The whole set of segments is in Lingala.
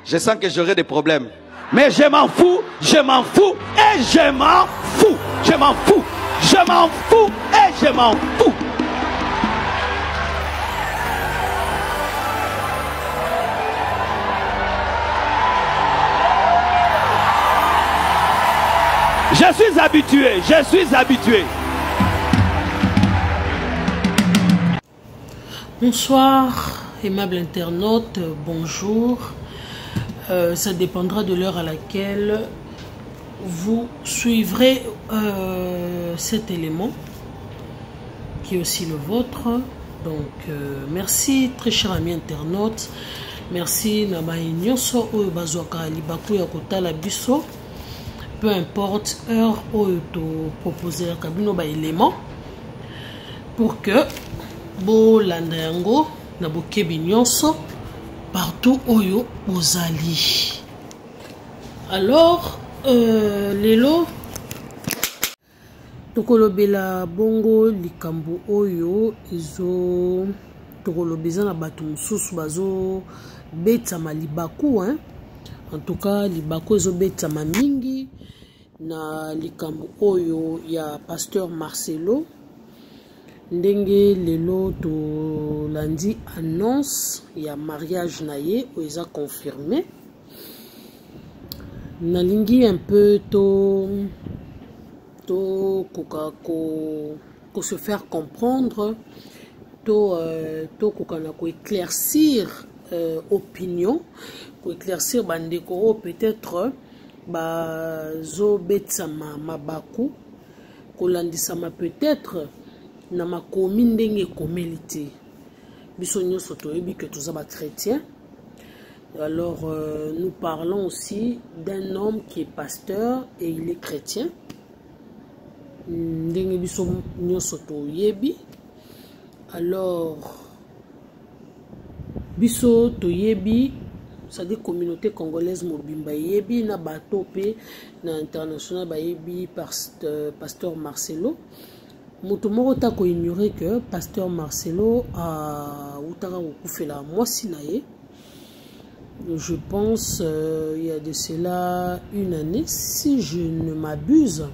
Je sens que j'aurai des problèmes. Mais je m'en fous, je m'en fous et je m'en fous. Je m'en fous, je m'en fous et je m'en fous. Je suis habitué, je suis habitué. Bonsoir, aimable internaute, bonjour. Ça dépendra de l'heure à laquelle vous suivrez cet élément qui est aussi le vôtre. Donc merci très cher ami internaute, merci Nabayi Nyoso oyo bazwaka libaku ya kotala biso, peu importe heure oyo to proposer kabino ba élément pour que bo landa yango na bokebi nyonso partout oyo ozali. Alors lelo tokolobela bongo likambo oyo izo tokolobeza na bato mosusu bazo betama libaku hein. En tout cas libaku izo betama mingi na likambo oyo ya pasteur Marcelo. Ndenge lelo to lundi annonce ya mariage na ye oza confirmé. Nalingi un peu to se faire comprendre, to kokana ko éclaircir opinion, ko éclaircir bandeko peut-être ba zo betsama mabaku ko landisama peut-être na makomi ndenge komélité biso nyonso toyebi que tous ba chrétiens. Alors nous parlons aussi d'un homme qui est pasteur et il est chrétien ndenge biso nyonso toyebi. Alors biso toyebi ça dit communauté congolaise mobimba yebi na bato pe na international ba yebi pasteur Marcelo. Mutumoko ta ko ignorer que pasteur Marcelo a utaka kokufela mwasi na ye. Je pense il y a de cela une année, si je ne m'abuse.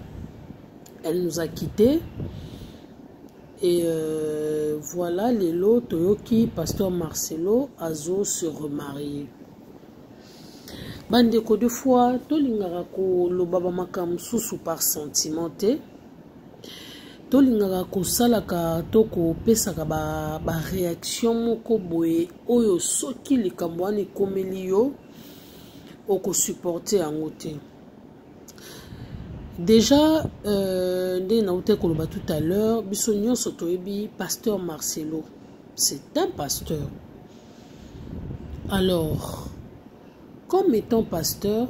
Elle nous a quittés. Et voilà, lelo toyoki pasteur Marcelo azo se remarier. Bandeko de fois, tolingaka ko lobaba makamsusu par sentimenté. Tolingaka kosalaka toko pesaka ba réaction moko boye oyo soki likambo wana ekomeli yo oko supporter yango te. Déjà nde naute koloba tout à l'heure biso nyonso toyebi pasteur Marcelo, c'est un pasteur. Alors comme étant pasteur,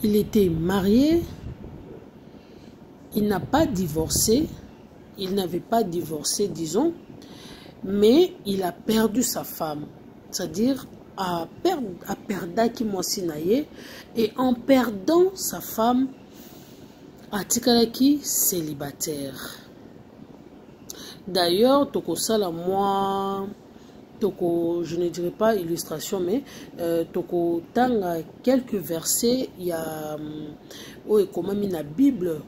il était marié. Il n'a pas divorcé, il n'avait pas divorcé, disons, mais il a perdu sa femme. C'est-à-dire, a perdaki mwasinaye, et en perdant sa femme, atikalaki célibataire. D'ailleurs, toko sala moi, toko, je ne dirais pas illustration, mais toko tanga quelques versets, il y a comment la Bible.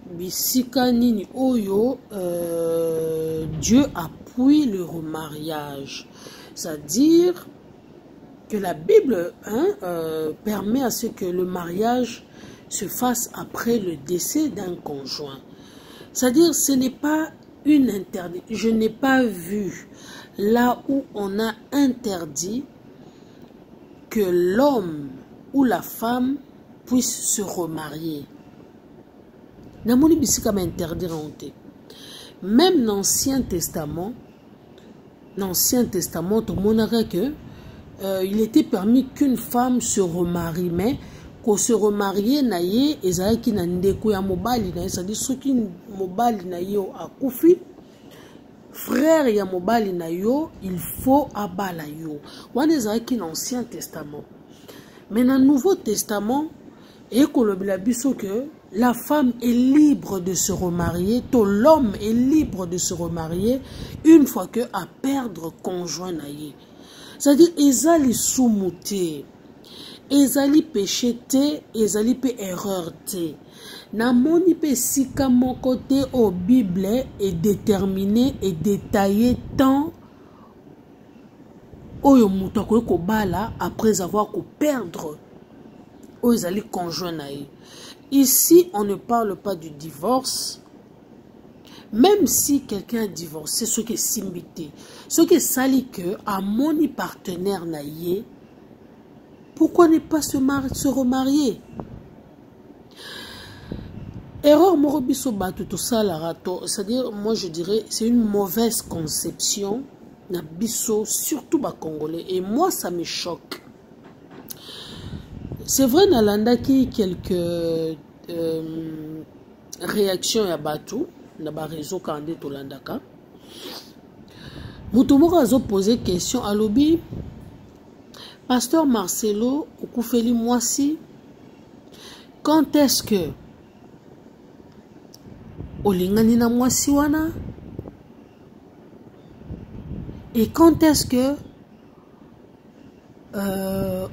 Bisika nini oyo Dieu appuie le remariage, c'est-à-dire que la Bible permet à ce que le mariage se fasse après le décès d'un conjoint. C'est-à-dire ce n'est pas une interdiction. Je n'ai pas vu là où on a interdit que l'homme ou la femme puisse se remarier. Namoni bisika ma interdire honte. Même dans l'Ancien Testament, tout le monde a que il était permis qu'une femme se remarie, mais qu'on se remarie naye ezalaki na ndeko ya mobali na, c'est-à-dire soki mobali na yo akufi, frère ya mobali na yo, il faut abala yo. Wana ezalaki na l'Ancien Testament. Mais dans le Nouveau Testament, et kolobela biso que la femme est libre de se remarier, tout l'homme est libre de se remarier une fois que à perdre conjoint naïe. C'est-à-dire, ezali soumouté, ezali péché té, ezali pe erreur té. Na moni pe sika mon côté au Bible est déterminé et détaillé tant oyo muto ko bala après avoir ko perdre oyo ezali conjoint naïe. Ici, on ne parle pas du divorce. Même si quelqu'un a divorcé, ce qui est simbité, ce qui est sali que à mon partenaire naïe, pourquoi ne pas se remarier? Erreur morobiso batu tout ça la rato, c'est-à-dire moi je dirais c'est une mauvaise conception na biso surtout ba congolais et moi ça me choque. C'est vrai, Nalanda qui quelques réactions à Batou, na ba réseau Kandé Tolandaka. Moutoumoko a posé question à l'obi. Pasteur Marcelo, Okoufeli Mwasi, quand est-ce que Olingani na Mwasi wana? Et quand est-ce que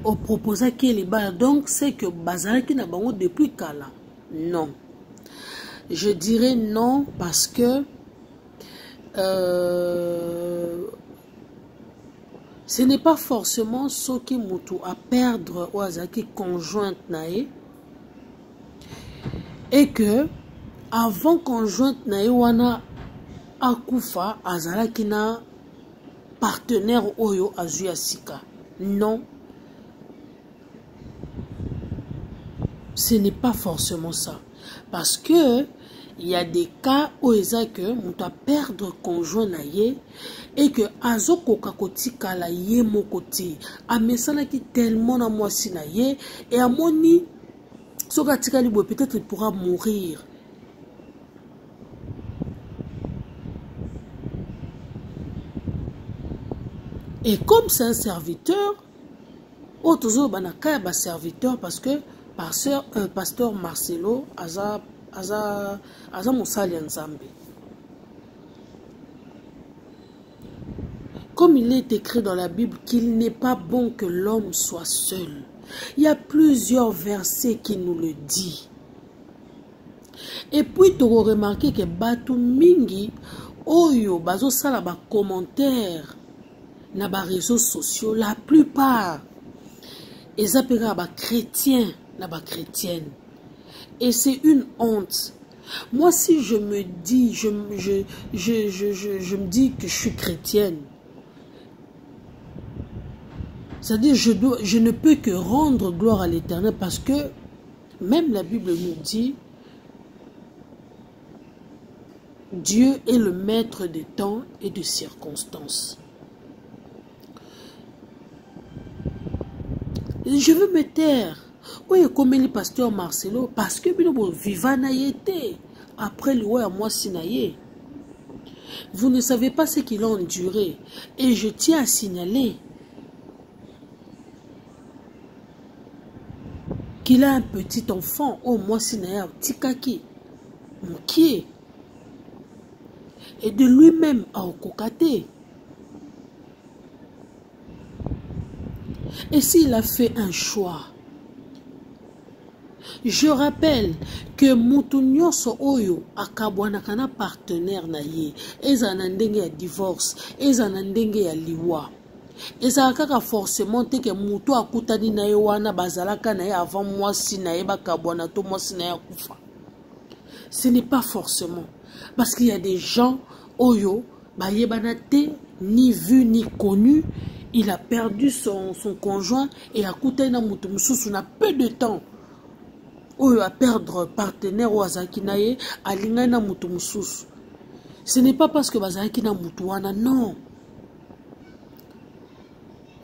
on proposait qu'il est bas, donc c'est que Bazaraki n'a pas depuis Kala. Non. Je dirais non parce que ce n'est pas forcément ce qui moutou à perdre ou azaki conjointe nae et que avant conjointe nae wana akufa azalaki na partenaire oyo azuya sika. Non, ce n'est pas forcément ça. Parce que il y a des cas où il y a que on doit perdre conjoint naïe et que azoko kakoti kala yé mon côté. Amesana qui tellement à moi si naïe et à moni sokatika libo peut-être il pourra mourir. Et comme c'est un serviteur, autres banaka ba serviteur parce que pasteur Marcelo aza musali nzambe. Comme il est écrit dans la Bible qu'il n'est pas bon que l'homme soit seul. Il y a plusieurs versets qui nous le disent. Et puis tu as remarqué que batu mingi oyo bazo sala ba commentaire na ba réseaux sociaux, la plupart ils appellent ba chrétiens na ba chrétienne. Et c'est une honte. Moi si je me dis je me dis que je suis chrétienne, c'est-à-dire je ne peux que rendre gloire à l'Éternel parce que même la Bible nous dit Dieu est le maître des temps et des circonstances. Je veux me taire. Oui, comme le pasteur Marcelo, parce que nous vivons après le roi à moi sinaye. Vous ne savez pas ce qu'il a enduré. Et je tiens à signaler qu'il a un petit enfant, oh moi sinaye, Tikaki, qui est, et de lui-même à Okokate. Et s'il a fait un choix, je rappelle que Moutounyo so oyo akabwanaka na partenaire na ye, ezana ndenge ya divorce, ezana ndenge ya liwa. Ezalaka forcément te ke mutu akutani na ye wana bazalaka na ye avant mwasi na ye bakabwana to mwasi na ye akufa. Ce n'est pas forcément parce qu'il y a des gens oyo bayebana te ni vu ni connu. Il a perdu son conjoint et a coûté na mutu mususu na peu de temps. Ou a perdre partenaire ou azakinaye a linga na mutu mususu. Ce n'est pas parce que bazaki na mutu wana, non.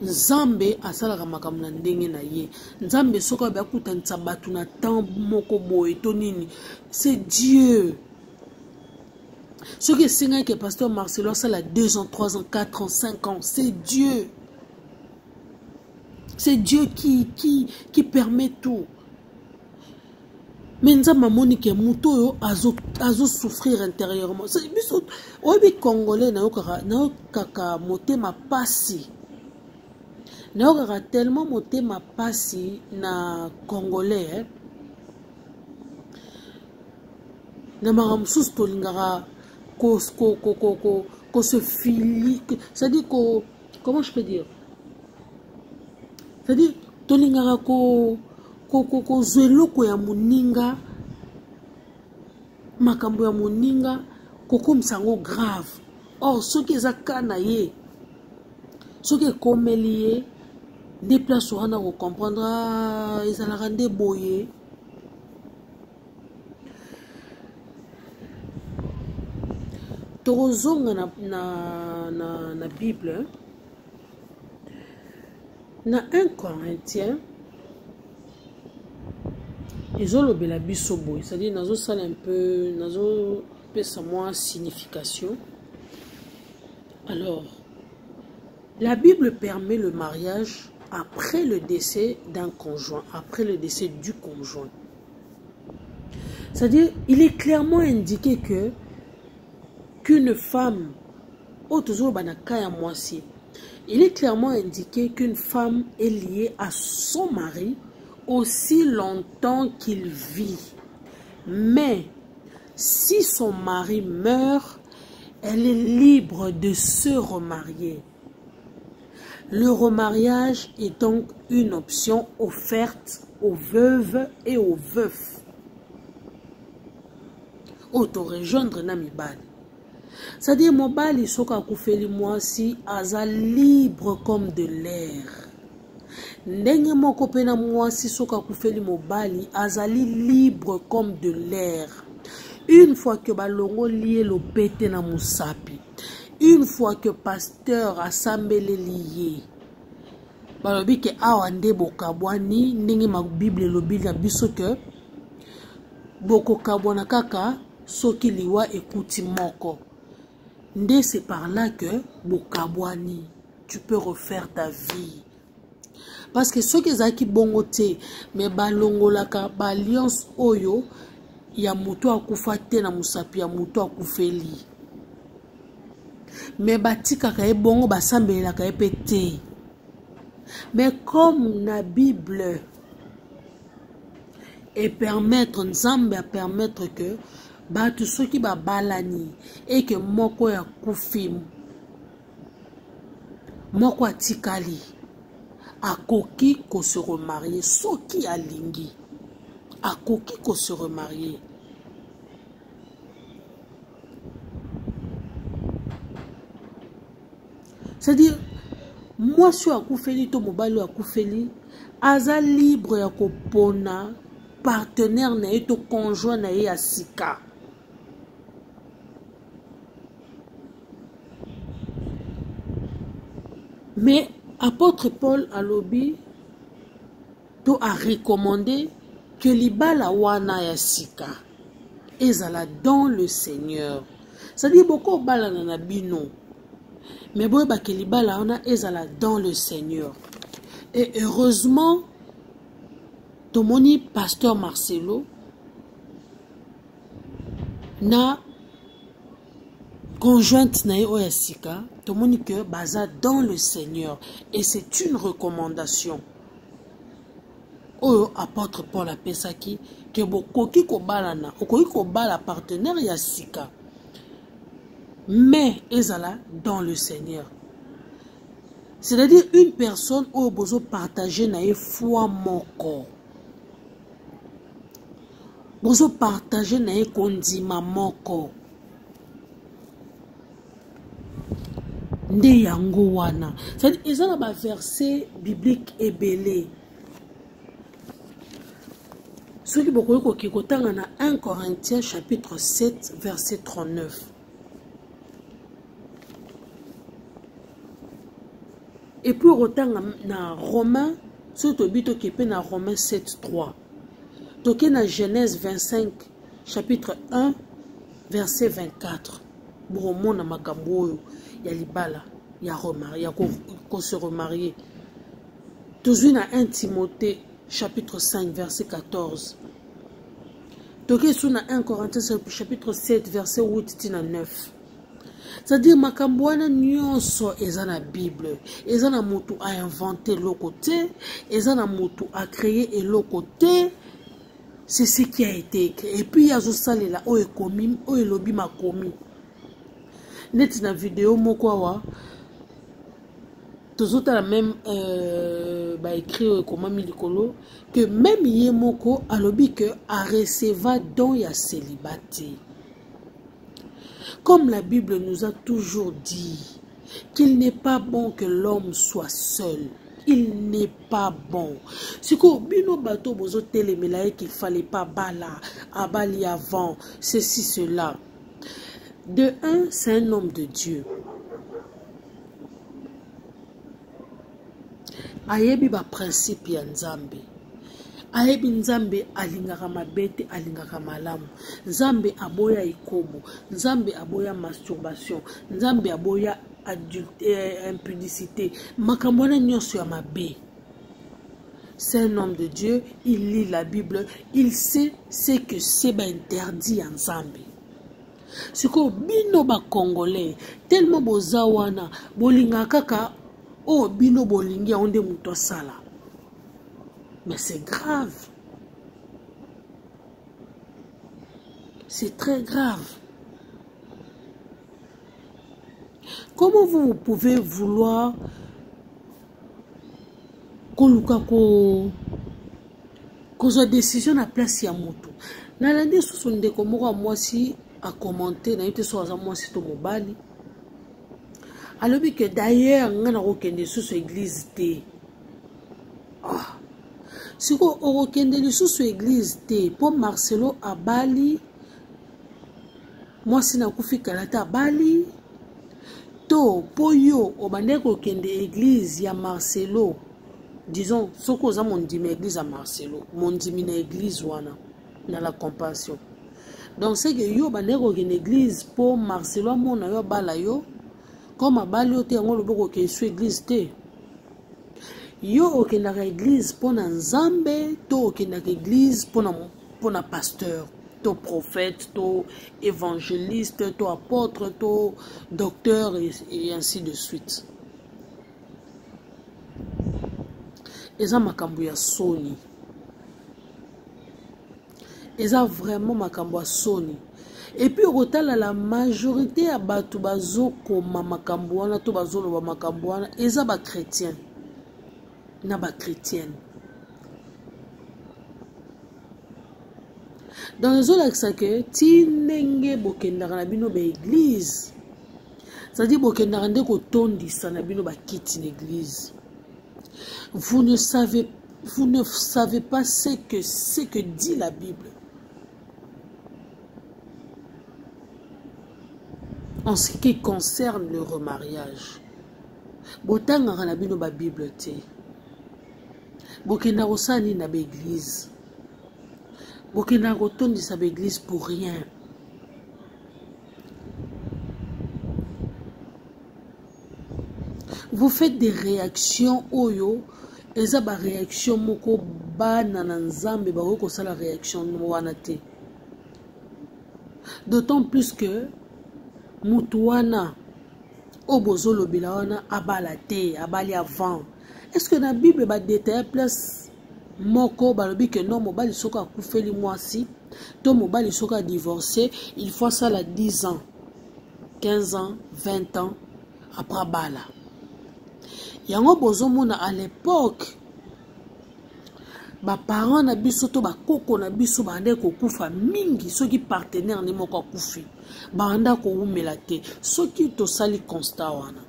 Nzambe asalaka makambo na ndenge na ye. Nzambe soka ba kutanisa batu na temps moko boye to nini. C'est Dieu. Ce qui est que pasteur Marcelo ça a 2 ans, 3 ans, 4 ans, 5 ans, c'est Dieu. C'est Dieu qui permet tout. Mais nzamba moni ke muto yo azo souffrir intérieurement. C'est biso obi congolais na kaka motema pasi. Na kaka tellement motema pasi na congolais hein. Na maramsus tolingara ko se fili, c'est-à-dire comment je peux dire? C'est-à-dire tolingara ko zweloko ya moninga makambo ya moninga kokomisa yango grave. Or soki eza kana ye soki ekomeli ye nde place wana kocomprendre ezalaka nde boye. Torozonga na Bible na 1 Corinthiens ezolobela biso boye, c'est-à-dire nazo sala un peu nazo pesa moi signification. Alors la Bible permet le mariage après le décès d'un conjoint, après le décès du conjoint. C'est-à-dire il est clairement indiqué qu'une femme, il est clairement indiqué qu'une femme est liée à son mari aussi longtemps qu'il vit. Mais si son mari meurt, elle est libre de se remarier. Le remariage est donc une option offerte aux veuves et aux veufs. Auto-rejoindre na mibali. C'est-à-dire, mobali soka koufeli mwasi aza libre comme de l'air. Ndenge moko pena mwasi soka koufeli mobali azali libre comme de l'air. Une fois que balongo lié le pété na musapi, une fois que pasteur assemblé lié, balobi ke awa nde bokabwani ndenge ma Bible lobi na biso ke boko kabwana kaka soki liwa ekuti moko. Nde c'est par là que bokabwani tu peux refaire ta vie. Parce que ceux qui zaki bongote mais balongolaka ba alliance oyo ya muto akufa te na musapi ya muto akufeli. Mais batika ka ebongo basambela ka epete. Mais comme la Bible et permettre nzambe à permettre que batu soki ba balani et que moko ya kufim moko atikali akoki ko se remarier soki alingi akoki ko se remarier. C'est-à-dire moi si akufeli to mobali akufeli aza libre ya kopona partenaire na ye to conjoint na ye ya sika. Mais apôtre Paul alobi to a recommandé que libala wana ya sika ezala dans le Seigneur. C'est-à-dire beaucoup bala na bino. Mais boye ba ke libala wana ezala dans le Seigneur. Et heureusement tomoni pasteur Marcelo na conjointe na oya sika tomoni que baza dans le Seigneur et c'est une recommandation. Oyo apôtre Paul apesaki que bokoki ko balana okoki ko bala partenaire ya sika mais ezala dans le Seigneur. C'est-à-dire une personne oyo bozo partager na ye foi moko. Bozo partager na ye kondima moko. Nde yango wana. C'est-à-dire ils ont un verset biblique ebelé. Ce qui beaucoup qui kotanga na 1 Corinthiens chapitre 7 verset 39. Et puis autant na Romains, surtout bito qui peut na Romains 7 3. Toké na Genèse 25 chapitre 1 verset 24. Bromo na makambo ya libala ya remarier ya ko se remarier. Toujours na 1 Timothée chapitre 5 verset 14. toke sous 1 Corinthiens chapitre 7 verset 8 tina 9. C'est-à-dire makambo wana nyonso eza na Bible, eza na mutu a inventé l'oko te, eza na mutu a créé eloko te. C'est ce qui a été écrit. Et puis, il y a là, où est commis, où est lobby ma commis. Net na vidéo, mokwa toujours la même écrit comment milikolo que même yemoko a lobby que a receva don ya célibataire. Comme la Bible nous a toujours dit qu'il n'est pas bon que l'homme soit seul. Il n'est pas bon. Si vous bino bateau bozo télémelaye qu'il fallait pas bala, abali avant, ceci, cela. De un, c'est un homme de Dieu. Ayebi ba principe ya Nzambe. Ayebi Nzambe alingaka mabete, alingaka malamu. Nzambe aboya ikobo. Nzambe aboya masturbation. Nzambe aboya impudicité. Makamwana nyonso ya mabe. C'est un homme de Dieu, il lit la Bible, il sait ce que c'est interdit en Zambie. Ce que bino ba congolais tellement bozawana bolinga kaka o bino bolingi onde muto sala. Mais c'est grave. C'est très grave. Comment vous pouvez vouloir qu'on soit décision à place ya moto. Na lande sous ndeko moko moi si a commenté na été sur moi si to mobali. Alobi que d'ailleurs ngana ko kende sous église te. Ah. Si ko okende sous église te pour Marcelo abali moi si na kufika la ta bali to poyo obandeko kende église ya Marcelo. Disons, ce que vous mon église à Marcelo, mon dimi na église wana, na la compassion. Donc c'est que yo bandeko une église pour Marcelo mon na yo bala yo, comme a bali yo te ngo lo boko ke su église te. Yo okenda ka église pour na Nzambe, to okenda ka église pour na pasteur, to prophète, to évangéliste, to apôtre, to docteur et ainsi de suite. Eza makambo ya soni. Eza vraiment makambo ya soni. Et puis rotala la majorité ya batu bazo koma makambo wana to bazo loba makambo wana eza ba chrétien na ba chrétienne. Dans les autres ça que tinenge bokendaka na bino ba église. C'est-à-dire bokendaka ndeko tondisa na bino ba kiti na église. Vous ne savez pas ce que dit la Bible. En ce qui concerne le remariage. Botanga na bino ba Bible te. Bokenda kosani na l'église. Bokenda kotondisa ba église pour rien. Vous faites des réactions oyo. Eza ba réaction moko bana na Nzambe ba ko sala réaction wana te. D'autant plus que mutuana obozolo bilawana abala te, abali avant. Est-ce que la Bible ba détailler place moko balobi que non mobali soka akufeli mwasi, to mobali soka divorcé, il faut ça la 10 ans, 15 ans, 20 ans après bala. Yango bozomona à l'époque ba parents na biso to ba koko na biso bande ko kufa mingi soki partenaire ne moko kufi banda ko umela te soki to sali constat wana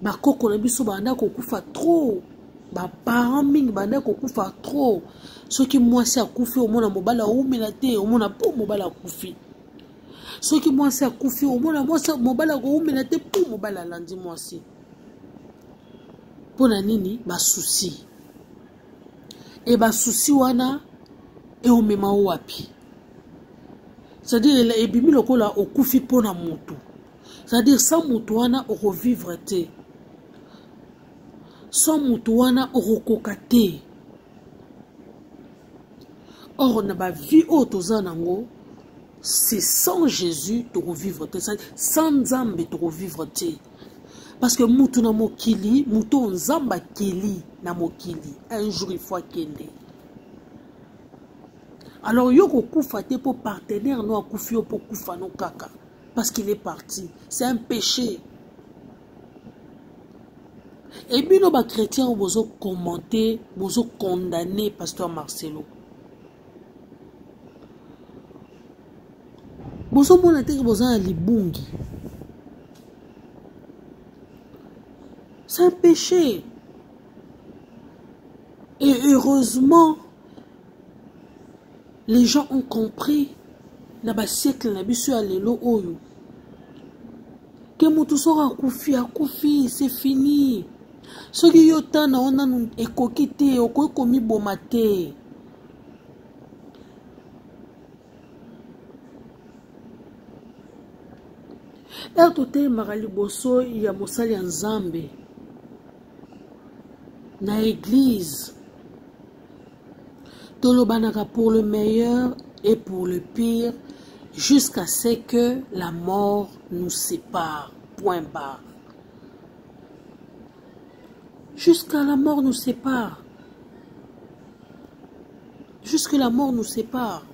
ba koko na biso banda ko kufa trop ba parents mingi banda ko kufa trop soki mwasi akufi omona mobala umela te omona po mobala akufi. Ce qui moi c'est koufi au moins moi ça mobala ko umela te pour mobala landi moi si pour nini ba souci et ba souci wana et o mema wapi c'est-à-dire et bimi lokola o koufi pona mutu c'est-à-dire sans mutu wana o revivre te sans mutu wana o koka te Or, on a ma vie autozanango, c'est sans Jésus de revivre, sans Nzambe de revivre. Parce que mutu na mokili, mutu nzamba kili na mokili. Un jour il faut kende. Alors yoko kufa te pour partenaire no akufi pour kufa no kaka parce qu'il est parti. C'est un péché. Et puis nos chrétiens ont besoin commenter, besoin condamner pasteur Marcelo. Besoin mon intérêt besoin libungi. C'est un péché. Et heureusement, les gens ont compris, dans le siècle, que mutu sera koufi, c'est fini. Ce qui est temps, on a un écoquité, on a commis bomate. Ertote marali boso ya mosali nzambe. Na église, tolobanaka pour le meilleur et pour le pire, jusqu'à ce que la mort nous sépare. Point barre. Jusqu'à la mort nous sépare. Jusque la mort nous sépare.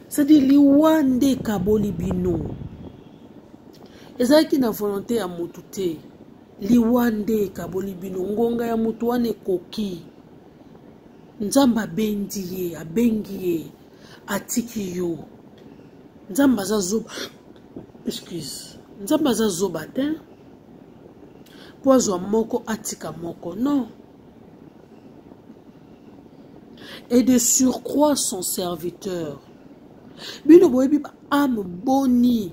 C'est-à-dire liwande kaboli bino. Et ça qui n'a volonté à motute. Liwande kaboli bino ngonga ya mutu wane koki nzamba bendiye abengiye atiki yo nzamba za zoba excuse nzamba za zoba te pozo moko atika moko non et de surcroît son serviteur bino boyebi ba âme boni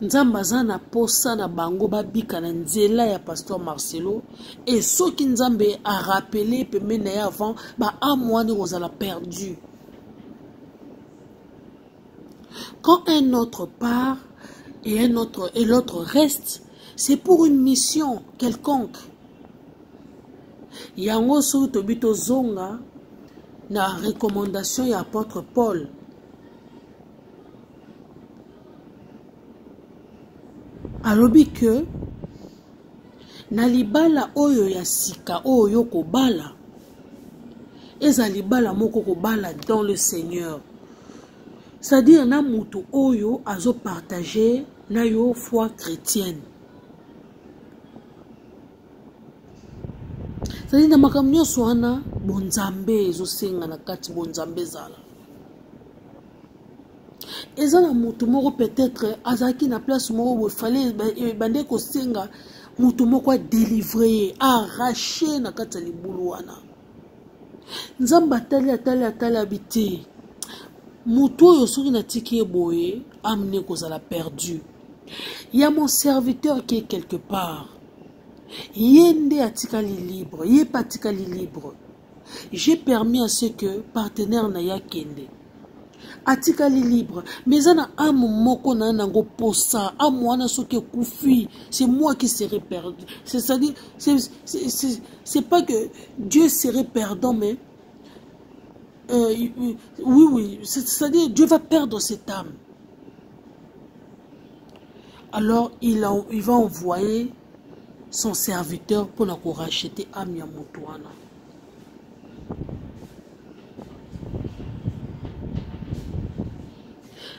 Nzamba zana posa na bango babika na nzela ya pasteur Marcelo et ce qui Nzambe a rappelé pemene avant ba amwani ozala perdu. Quand un autre part et l'autre reste, c'est pour une mission quelconque. Yango so tobito zonga na recommandation ya apôtre Paul. Alobi que na libala oyo ya sika oyo kobala eza libala moko kobala dans le Seigneur. C'est-à-dire na mutu oyo azo partager na yo foi chrétienne. C'est-à-dire na makamnyo soana bonzambe ezo senga na kati bonzambe zala. Et ça, peut-être, Azaki na place moko, il fallait bande ko senga, mutu moko délivrer, arracher na kata libulu wana. Nzamba tali habité. Mutu yo soki na tiki boye, amené ko zala perdu. Il y a mon serviteur qui est quelque part. Yende atikali libre, yé patikali libre. J'ai permis à ce que partenaire na ya kende. Atikali libre, mais on a un moment qu'on a un posa, un mois soke koufi, c'est moi qui serai perdu. C'est-à-dire, c'est pas que Dieu serait perdant, mais oui, c'est-à-dire Dieu va perdre cette âme. Alors il va envoyer son serviteur pour la racheter âme ya moutouana.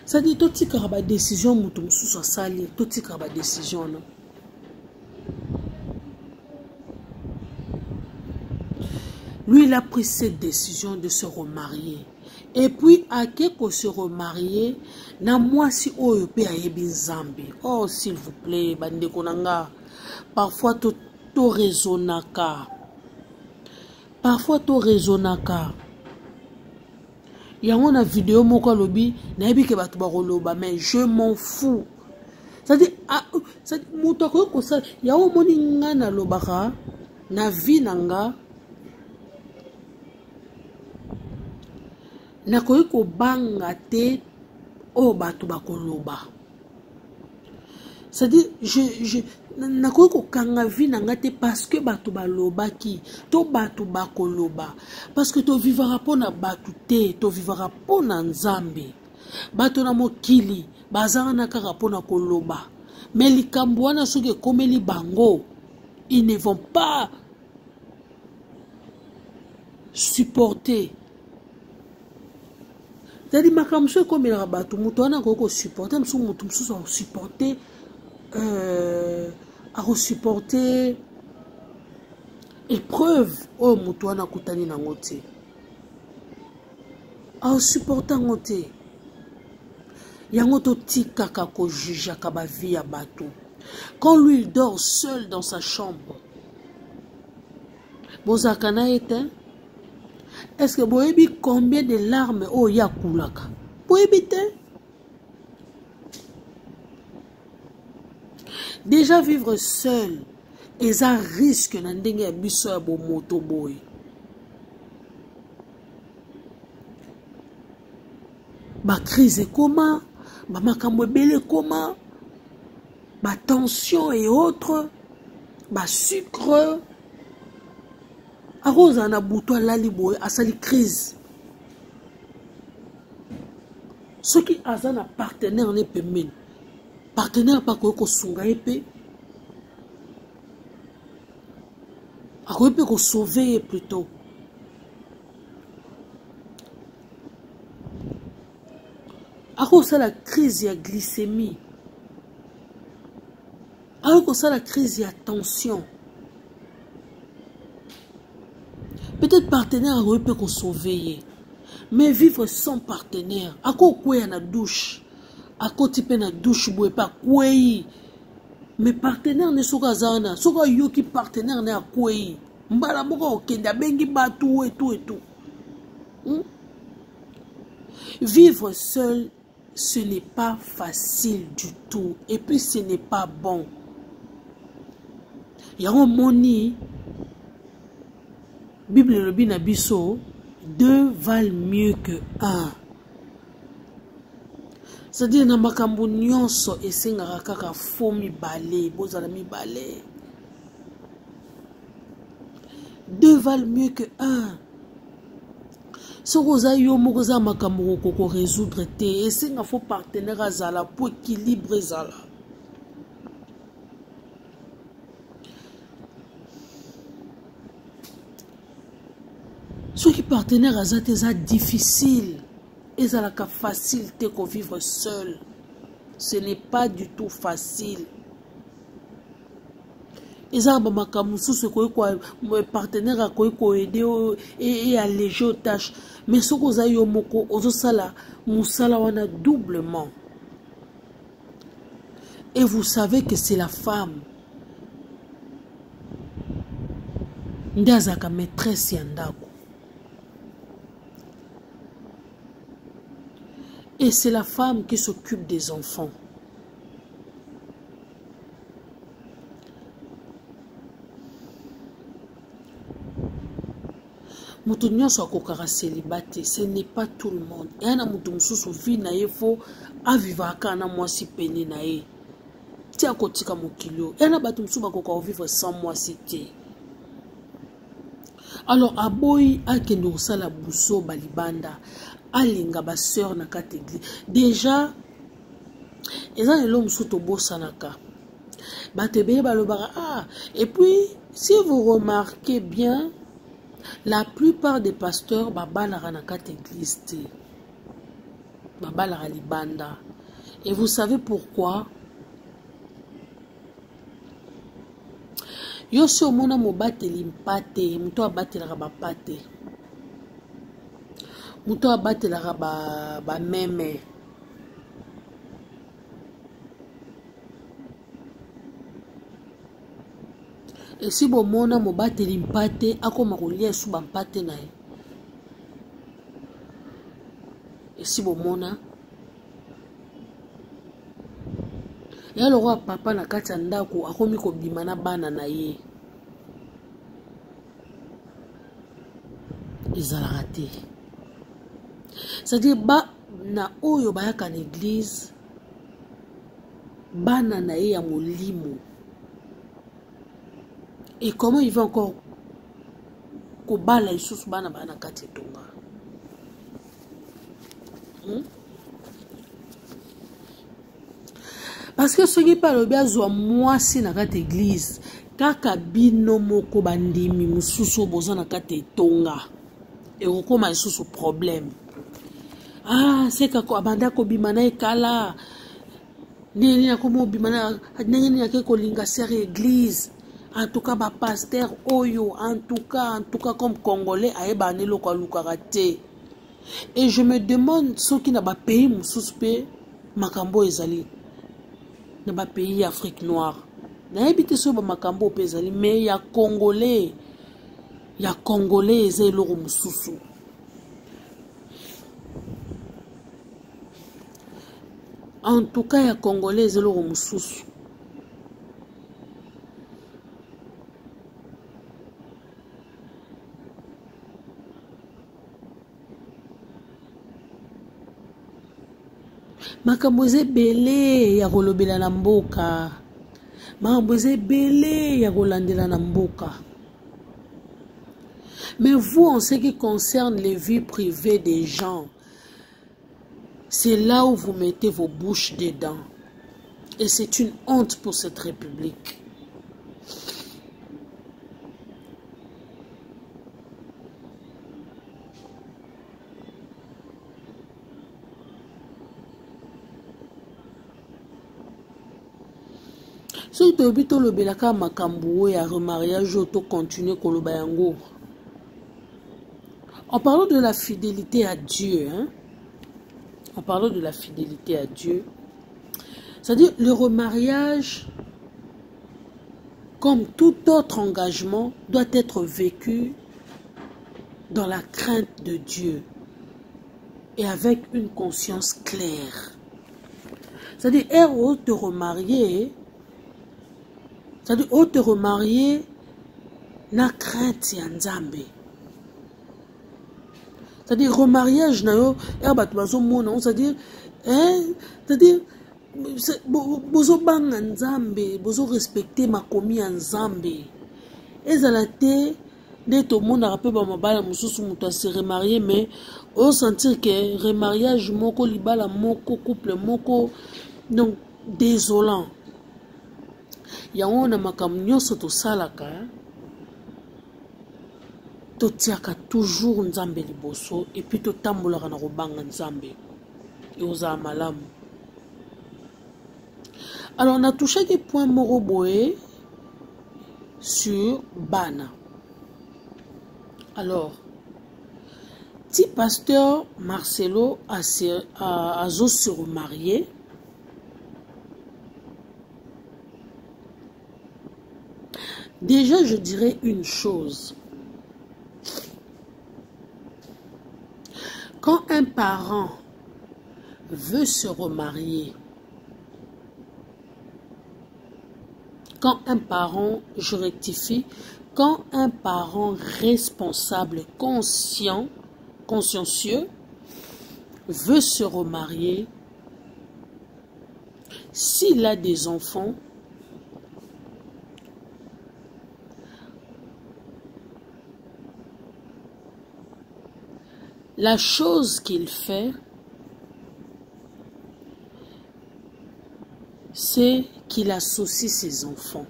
Ça dit tout petit caraba décision mutum sous sali tout petit caraba décision non. Lui il a pris cette décision de se remarier et puis à quelque se remarier na moi si oyo pe ayebi Nzambe. Oh s'il vous plaît bande konanga parfois to raisonnaka. Parfois to raisonnaka. Il y a une vidéo moko lobi na yebi ke batu ba koloba mais je m'en fous. Ça dit muto ko ça ya o moni ngana lobaka na vie nanga na ko banga te o batu ba koloba. Ça dit nakoki kokanga vi na nga te parce que bato balobaki to bato bakoloba parce que tovivaka mpo na bato te tovivaka mpo na nzambe bato na mokili bazanga na kaka mpo na koloba mais likambo wana soki ekomeli bango ils ne vont pas supporter. C'est-à-dire makambo so ekomelaka bato moto wana akoki kosupporte mosusu moto mosusu akosupporte supporter épreuve oyo moto wana akutani nango te supporter yango te yango totikaka kojujaka bavie ya bato. Quand lui il dort seul dans sa chambre bozalaka na ye te. Est-ce que boyebi combien de larmes oyo ya kulaka boyebi te. Déjà vivre seul eza risque na ndenge ya biso ya bomoto boye. Ba crise ekoma, ba makambo ebele ekoma, ba tension et autres, ba sucre. Aroza na buto alali boye asali crise. Soki aza na partenaire ne pembeni. Partenaire pa koyo kosunga ye pe. Akoyo pe ko sauver ye plutôt. Akoyo la crise ya glycémie. Akoyo la crise ya tension. Peut-être partenaire akoyo pe ko sauver ye. Mais vivre sans partenaire, akoyo kweya na douche. Akoti pe na douche boye pa kwei. Mais partenaire ne soka zana, soka yoki partenaire ne akwei. Mbala moko okende abengi batu et tout. Vivre seul, ce n'est pas facile du tout. Et puis ce n'est pas bon. Yango moni Bible le bina biso, 2 valent mieux que 1. C'est-à-dire na makambo nyonso esengaka kaka fo mibale, bozala mibale. 2 valent mieux que 1. Soko za yo moko za makambo ko résoudre te, esenga fo partenaire azala pour équilibre ezala. Ceux qui partenaires à ça difficile, et ça la facilité qu'on vivre seul. Ce n'est pas du tout facile. Et ça ma kamusu quoi partenaire à quoi aider et alléger aux tâches. Mais ce que vous avez au moko ozo sala musala wana doublement. Et vous savez que c'est la femme. Ndazaka maîtresse yandako. Et c'est la femme qui s'occupe des enfants. Mutu nyonso akokaka célibataire, ce n'est pas tout le monde. Et ana mutu mususu vie na ye fo avivaka na mwasi pene na ye. Ti akotika mokilo. Et ana batu mususu bakoka vivre sans mwasi te. Alors aboyi akende kosala buso balibanda. Alinga ba sœur na kategli. Déjà, eza l'homme soto bosanaka. Batebe balobara ah. Et puis, si vous remarquez bien, la plupart des pasteurs babalara na kategli te. Babalara libanda. Et vous savez pourquoi? Yo si omona mobateli mpate, muto abatelaka bapate. Muto abatelaka ba meme. Et si bomona mobateli mpate akoma kolia su ba mpate na ye. Et si bomona ya le roi papa na kati ya ndako akomi kobima na bana na ye. Ezalaka te. C'est-à-dire ba na oyo bayaka na église bana na ye ya molimo Et comment il va encore kobala isusu bana bana kati tonga? Parce que ce qui parle bien zo moi si na kati église kaka bino moko bandimi mususu boza na kati tonga et okoma isusu problème. Ah c'est kako abanda ko bimana ekala nini na komo bimana nini na ko linga seri église. En tout cas, pasteur Oyo, en tout cas, comme Congolais, aébane lo kwa lukarate. Et je me demande ce qui n'a pas payé mon suspect, Makambo ezali. N'a pas payé Afrique noire. N'a habité sur Makambo ezali, mais il y a Congolais ezali lo mususu. En tout cas, il y a Congolais ezali lo mususu. Makambo ezebele ya kolobela na mboka. Makambo ezebele ya kolandela na mboka. Mais vous, en ce qui concerne les vies privées des gens, c'est là où vous mettez vos bouches dedans. Et c'est une honte pour cette République. Surtout bito le belaka makambo ya remariage auto continuer koloba yango. En parlant de la fidélité à Dieu, hein? En parlant de la fidélité à Dieu, c'est-à-dire le remariage, comme tout autre engagement, doit être vécu dans la crainte de Dieu et avec une conscience claire. C'est-à-dire, héros te remarier. C'est-à-dire, au te remarier, na crainte ya Nzambe. C'est-à-dire, remariage, c'est-à-dire, c'est-à-dire, bozo banga Nzambe, bozo respecter ma komi ya Nzambe. Ezalate, de tout le monde a rappelé ba mabala mususu muto se remarier, mais on sentir que remariage moko libala moko couple moko, donc désolant. Yango na makambo nyonso tosalaka totiaka toujours Nzambe liboso et puis totambolaka na kobanga Nzambe et oza malamu. Alors on a touché des points moroboé sur Bana. Alors si pasteur Marcelo a se remarié, déjà, je dirais une chose. Quand un parent veut se remarier, quand un parent, je rectifie, quand un parent responsable, consciencieux, veut se remarier, s'il a des enfants, la chose qu'il fait, c'est qu'il associe ses enfants.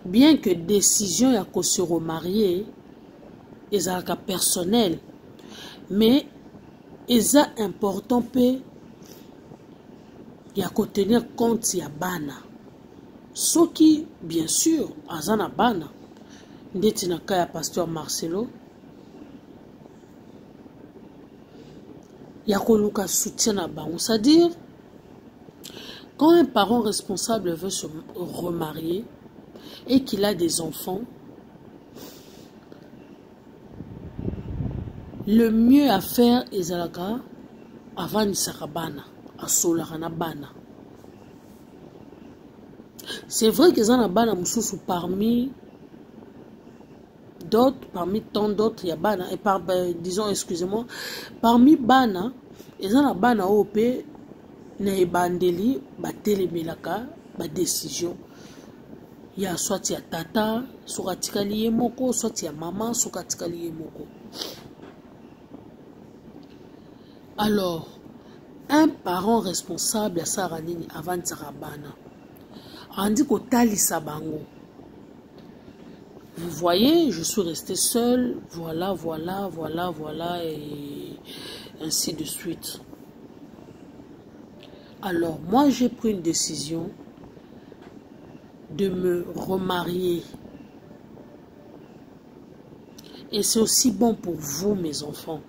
Bien que décision ya ko se remarier ezalaka personnel, mais eza important pe ya ko tenir compte ya bana. Soki bien sûr azana bana ndeti na ka ya pasteur Marcelo ya ko luka soutien na bango, c'est-à-dire quand un parent responsable veut se remarier et qu'il a des enfants, le mieux à faire est avant de sarabana, à solarana bana. C'est vrai qu'ils en ont bana mususu parmi d'autres, parmi tant d'autres, il y a bana, et disons, excusez-moi, parmi bana, ils en ont bana OP, na ebandeli, ba telemelaka, ba décision. ya soit ya tata soka tikali ye moko, soit ya maman soka tikali ye moko. Alors un parent responsable à sa ranini avant Tsarabana andi ko talisa bango. Vous voyez, je suis restée seule, voilà, et ainsi de suite. Alors, moi, j'ai pris une décision de me remarier. Et c'est aussi bon pour vous, mes enfants.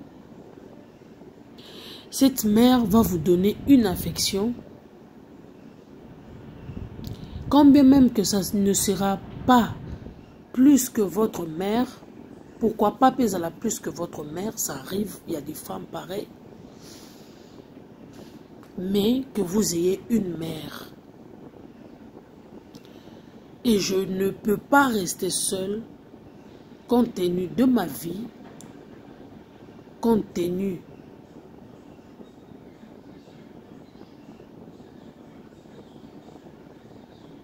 Cette mère va vous donner une affection, quand bien même que ça ne sera pas plus que votre mère. Pourquoi pas Pézala plus que votre mère? Ça arrive, il y a des femmes pareilles. Mais que vous ayez une mère. Et je ne peux pas rester seule compte tenu de ma vie, compte tenu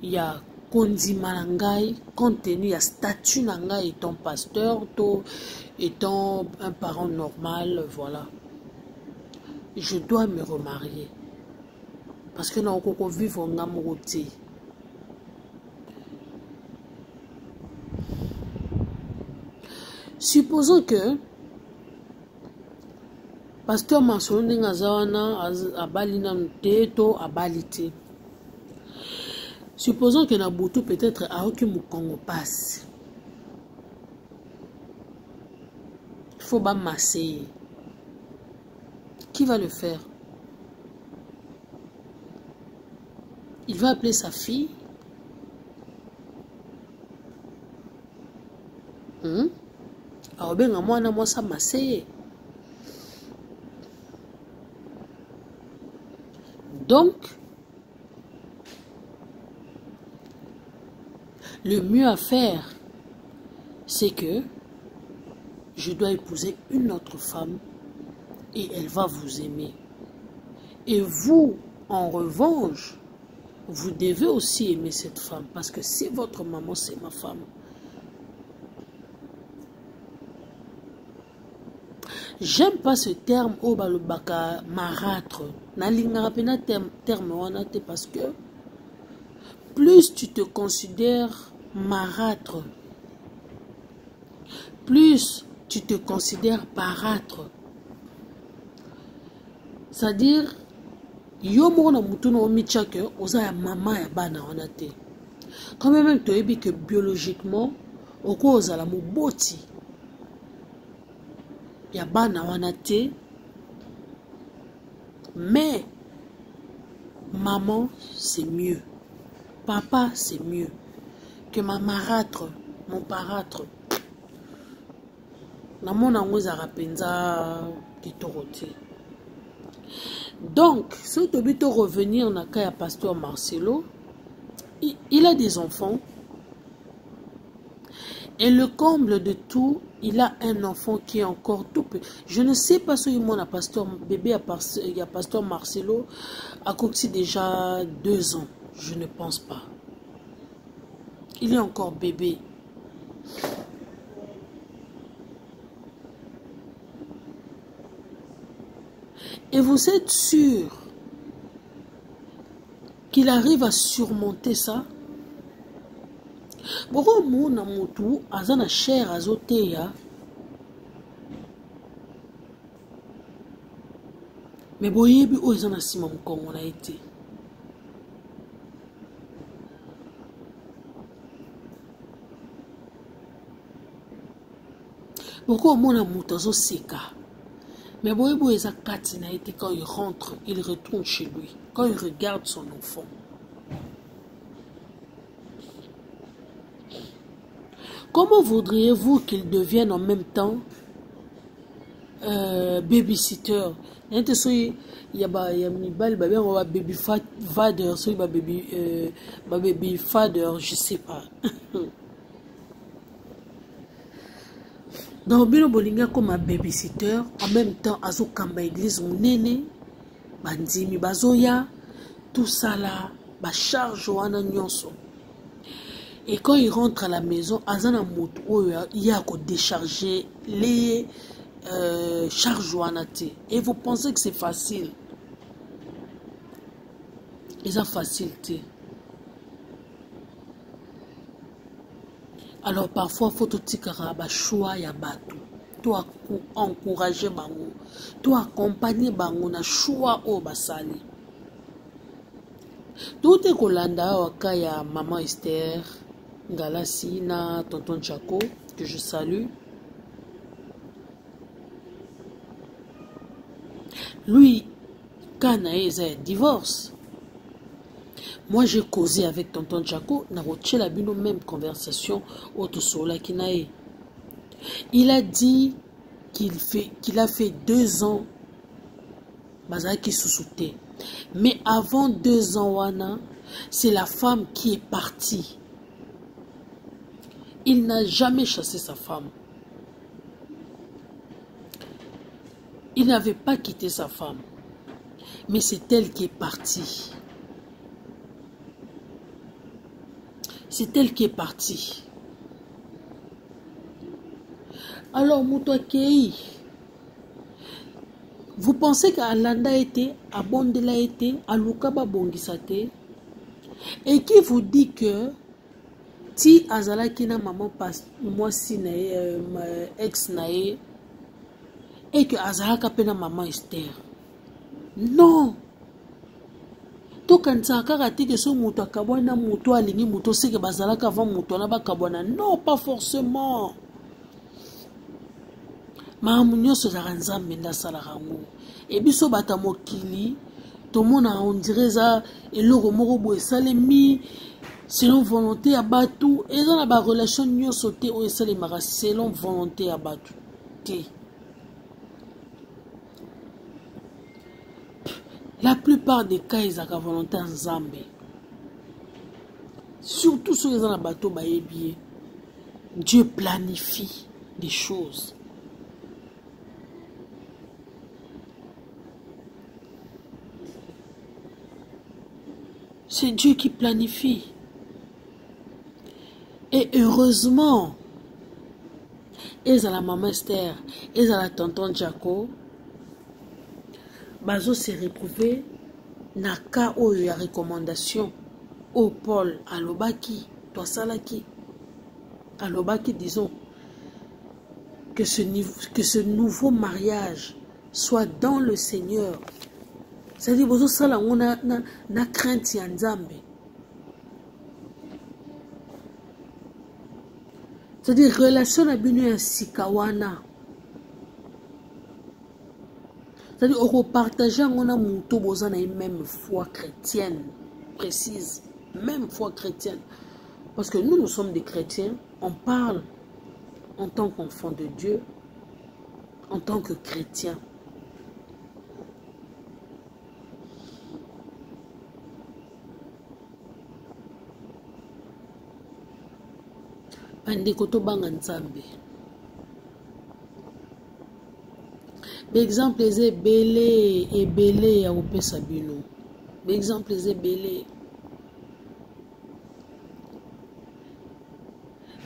il y a Kondi Malangai, compte tenu il y a statut Nangai étant pasteur, étant un parent normal, voilà. Je dois me remarier. Parce que nous avons vivre en amourité. Supposons que pasteur Marcelo Nengazawana abalina teto abalite. Supposons que Nabutu peut-être a aucun Congo passe. Il faut pas masser. Qui va le faire? Il va appeler sa fille. Alors ben moi ça masser. Donc le mieux à faire, c'est que je dois épouser une autre femme et elle va vous aimer. Et vous, en revanche, vous devez aussi aimer cette femme parce que c'est votre maman, c'est ma femme. J'aime pas ce terme au balobaka marâtre. N'alingara pena terme wanate parce que plus tu te considères marâtre, plus tu te considères parâtre. C'est-à-dire, yo mona mutuno omichake oza ya maman ya bana wanate. Quand même tu ebi que biologiquement oko ozala moboti ya bana wanate, mais maman c'est mieux. Papa, c'est mieux que ma marâtre, mon parâtre. Donc, si tu veux revenir dans le cas du pasteur Marcelo, il a des enfants. Et le comble de tout, il a un enfant qui est encore tout petit. Je ne sais pas si mon pasteur bébé il y a pasteur Marcelo a coxé déjà 2 ans. Je ne pense pas. Il est encore bébé. Et vous êtes sûr qu'il arrive à surmonter ça? Pourquoi mon amour azana cher azoteya? Mais boyebi o ezana sima mkongo na été. Pourquoi mon amour tazo seka? Mais boyebi eza kati na été, quand il rentre, il retourne chez lui. Quand il regarde son enfant. Comment voudriez-vous qu'il devienne en même temps babysitter? Il y a baby father, baby father, je sais pas. Donc bino bolinga comme un babysitter, en même temps azo kamba église munene, bandimi bazoya, tout ça là, ba charge wana nyonso. Et quand il rentre à la maison, Azana moto, il y a qu'à décharger les charges wanate. Et vous pensez que c'est facile? Et ça facilité. Alors parfois, il faut tout le choix ya bateau. Toi encourager bango, toi accompagner bango na choix au basali. Tout est kolanda waka ya maman Esther, Ngalasi na tonton Chako que je salue. Lui, quand il a un divorce, moi j'ai causé avec tonton Chako, na roché la bino même conversation auto sola kinae. Il a dit qu'il a fait 2 ans bazaki sous-souté. Mais avant 2 ans, wana, c'est la femme qui est partie. Il n'a jamais chassé sa femme. Il n'avait pas quitté sa femme. Mais c'est elle qui est partie. C'est elle qui est partie. Alors, Moutouakei, vous pensez qu'Alanda était, Abondela était, Alukaba Bongisate, et qui vous dit que si Azala Kina maman passe, moi si nae, ex nae, et que Azala Kapena maman Esther. Non! To kansa karate que so muto akabwana muto alingi muto seke bazala kava muto na bakabwana. Non, pas forcément. Mahamunyo so zaranzambe nda sala rango. Et biso bata mokili to mona on dirait ça eloko moko bo esalemi selon volonté ya batu et dans la relation nyo sauté o esalemaka selon volonté ya batu te. La plupart des cas ils ont volonté en Zambie. Surtout ceux qui ont la bateau baébié. Dieu planifie des choses. C'est Dieu qui planifie. Et heureusement, ils ont la maman Esther, ils ont la tonton Jaco, bazo s'est retrouvé na cas où il y a recommandation au Paul Alobaki, toi Salaki, Alobaki, disons, que ce nouveau mariage soit dans le Seigneur. C'est-à-dire, bozo sala on na crainte ya Nzambe. C'est-à-dire, relation na bino ya sikawana. C'est-à-dire, on partage on a mouto bozana une même foi chrétienne précise, même foi chrétienne. Parce que nous sommes des chrétiens, on parle en tant qu'enfant de Dieu, en tant que chrétien. Bandeko to banga Nzambe. Exemple est belé et belé à Ope Sabino. Exemple est belé.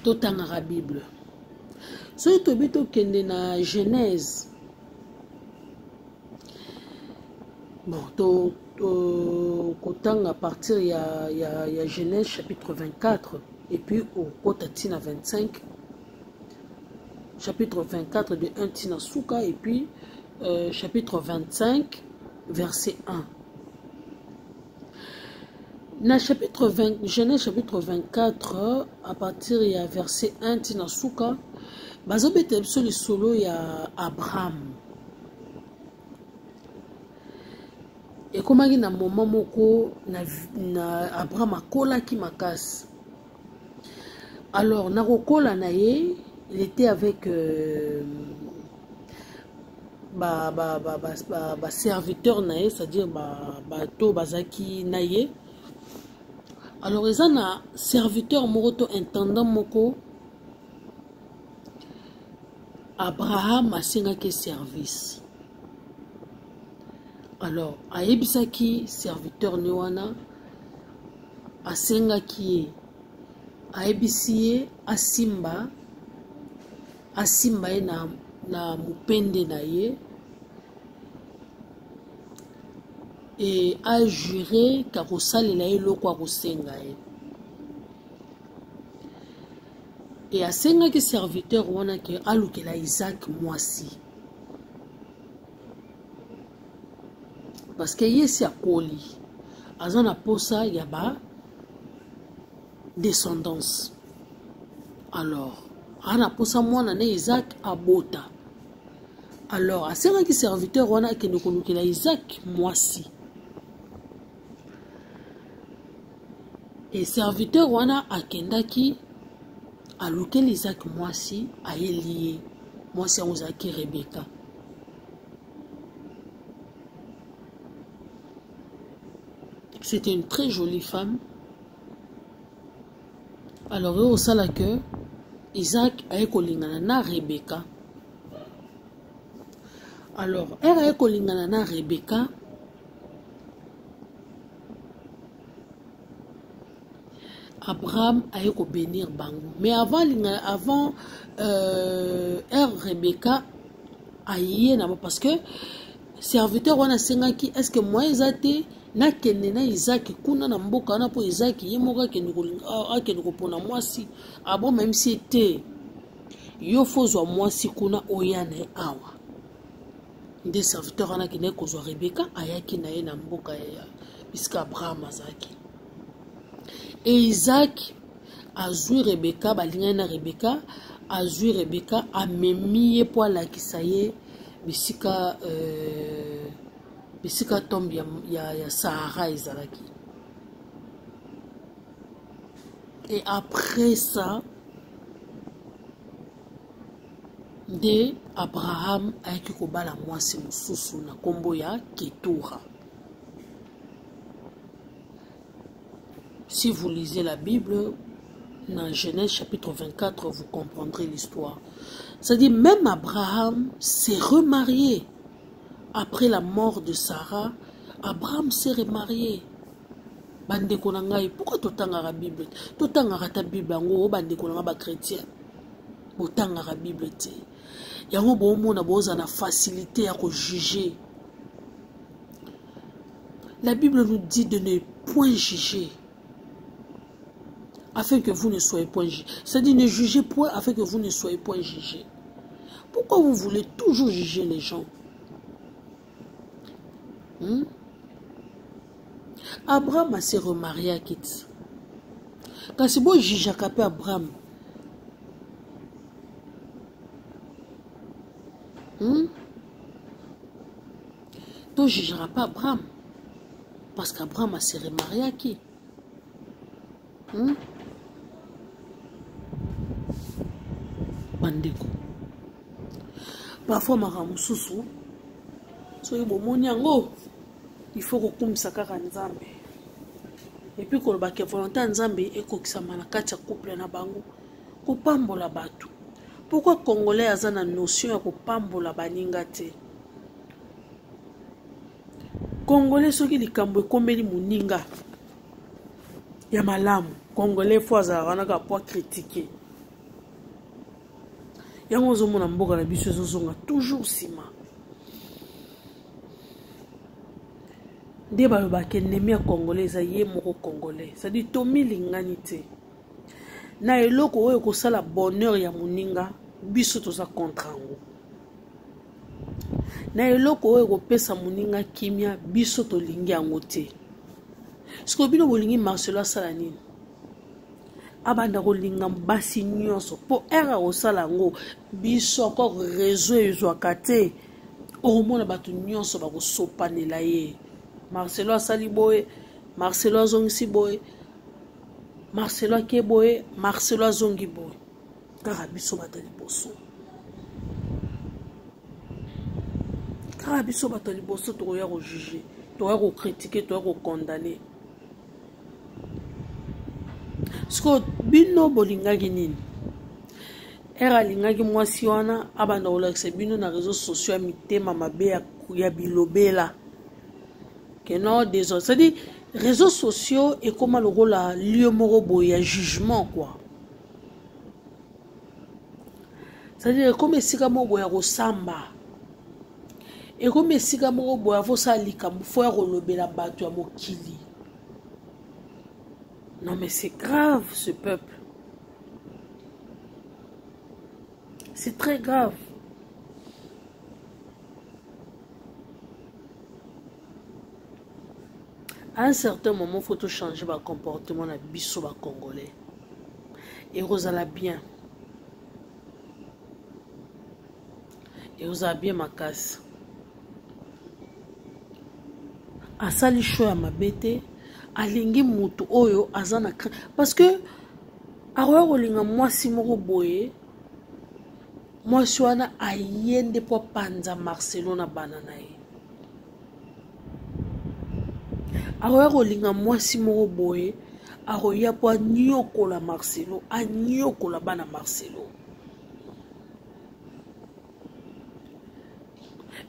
Tout en la Bible. Ce qui est na Genèse. Bon, à partir il y a Genèse chapitre 24 et puis au Kotatina 25. Chapitre 24 de 1 Tina Souka et puis chapitre 25 verset 1. Dans chapitre 20, Genèse chapitre 24 à partir il y a verset 1 Tina Souka, bazobete le solo il y a Abraham. Et comme il y a un moment moko na Abraham akola ki makas. Alors na kola na ye, il était avec serviteur nae, c'est-à-dire bato bazaki naye. Alors ils ont un serviteur moroto intendant moko Abraham a singaki service. Alors ayebisaki serviteur newana a singaki aebisi asimba ye na mupende na ye et a juré kakosalela ye loko akosenga ye et asengaki serviteur wana ke alukela Isaac mwasi parce que ye si akoli aza na posa ya ba descendance alors ana posa mwana ne Isaac abota alors asengaki serviteur wana akende kolukela Isaac mwasi et serviteur wana akendaki alukeli Isaac mwasi ayeli mwasi yango azalaki Rebeka. C'était une très jolie femme. Alors au sala que Isaac aye kolingana na Rebeka. Alors elle aye kolingana na Rebeka. Abraham aye ko bénir bango. Mais avant Rebeka aye na parce que serviteur wana sengaki est-ce que moi ezate na kende na Isaac kuna na mboka na po Isaac yemoka kende ko pona mwasi abo même si était yo fozwa mwasi kuna oyane awa nde serviteur wana kende ko zwa Rebeka ayaki na ye na mboka ya puisque Abraham azaki et Isaac azui Rebeka balinga na Rebeka azui Rebeka amemi ye po alakisa ye bisika tombe ya Sahara ezalaki. Et après ça de Abraham ayaki kobala mwasi mosusu na kombo ya Ketura. Si vous lisez la Bible dans Genèse chapitre 24, vous comprendrez l'histoire. C'est-à-dire même Abraham s'est remarié. Après la mort de Sarah, Abraham s'est remarié. Bandeko na ngai, pourquoi totangaka Bible? Totangaka ta Bible ngo bandeko na ba chrétien. Botangaka Bible te. Yango bo mona boza na facilité ya ko juger. La Bible nous dit de ne point juger afin que vous ne soyez point jugés. C'est-à-dire ne jugez point afin que vous ne soyez point jugés. Pourquoi vous voulez toujours juger les gens? Abraham s'est remarié à Kit. Quand c'est bon, j'ai capé Abraham. Donc, je ne jugerai pas Abraham. Parce qu'Abraham s'est remarié à qui? Bandeko. Parfois, Maram Soussou. Soyez bon, mon yango. Il faut que vous sakara nzambe. Et puis quand le volonté nzambe et que na kati couple na bango ko pambola batu. Pourquoi congolais a na notion ya ko pambola baninga te? Congolais soki likambo ekomeli muninga ya malamu. Congolais faut azana ka po critiquer. Yango zo mona mboka na biso zonga toujours sima. Dès que l'ennemi congolais est moko congolais, c'est-à-dire tomi linganité. Na eloko oyo ko sala bonheur ya muninga biso toza contre ngo. Na eloko oyo ko pesa muninga kimia biso to lingi yango te. Siko bino bolingi Marcelo sala nini? Abanda ko linga basi nyonso po era ko sala ngo biso encore réseau ezwaka te. Omona batu nyonso ba ko sopanela ye. Marcelo asali boye, Marcelo azongisi boye, Marcelo ake boye, Marcelo azongi boye. Kaka biso batali boso. Kaka biso batali boso tokoya ko juger, tokoya ko critiquer, tokoya ko condamner. Sko bino bolingaki nini? Era lingaki mwasi wana abanda olakisa bino na réseaux sociaux ya mitema mabe ya bilobela. Que non des autres. C'est-à-dire, réseaux sociaux et comment le rôle à lieu morobo, il y a jugement quoi. C'est-à-dire comme esika moko ya kosamba. Et comme esika moko boya fo sa likambo fo ya kolobela bato ya mokili. Non mais c'est grave ce peuple. C'est très grave. À un certain moment, il faut tout changer le comportement de biso ba Congolais. Et vous allez bien. Et vous allez bien ma casse. Asali show ya mabete, alingi mutu oyo azana parce que aroya kolinga mwasi moko boye. Mwasi wana ayende po panza Marcelo na banana ye. Aroya kolinga mwasi moko boye, aroya po anyokola Marcelo, anyokola bana Marcelo.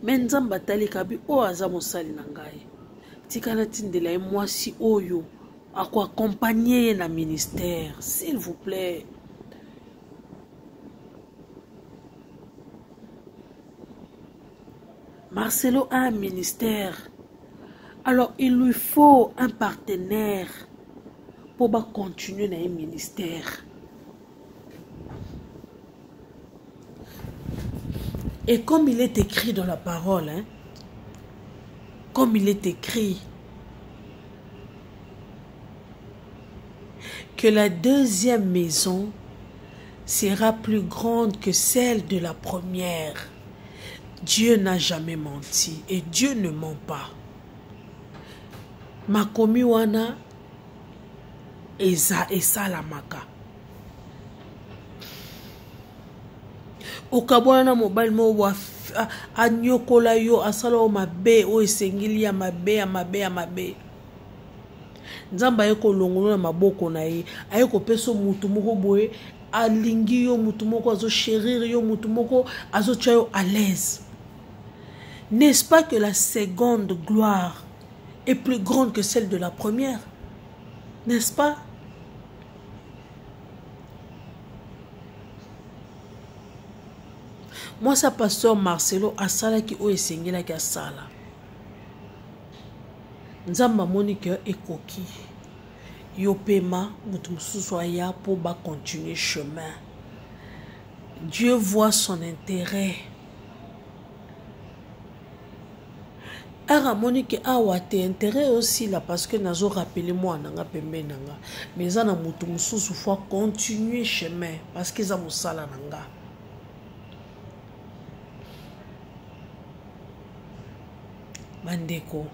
Menzamba tali kabi o aza mosali na ngai. Tikana tindela ye mwasi oyo ako accompagner na ministère, s'il vous plaît. Marcelo a un ministère. Alors il lui faut un partenaire pour continuer dans un ministère. Et comme il est écrit dans la parole, hein, comme il est écrit, que la deuxième maison sera plus grande que celle de la première. Dieu n'a jamais menti et Dieu ne ment pas. Makomi wana eza esalamaka. Okabwana mobile mo wa anyokola yo asala o mabe o esengili ya mabe. Nzamba yeko longono na maboko na ye ayeko peso mutu moko boye alingi yo mutu moko azo chérir yo mutu moko azo tia yo à l'aise. N'est-ce pas que la seconde gloire est plus grande que celle de la première? N'est-ce pas? Moi, ça pasteur Marcelo asala ki o esengela ki asala. Nzamba monique ekoki. Yo pema mutu mususu aya pour ba continuer chemin. Dieu voit son intérêt. Monique awa te intérêt aussi là parce que nazo rappelé moi nanga pembe nanga. Mais ça na mutu mususu faut continuer chemin parce que ça musala nanga. Mandeko,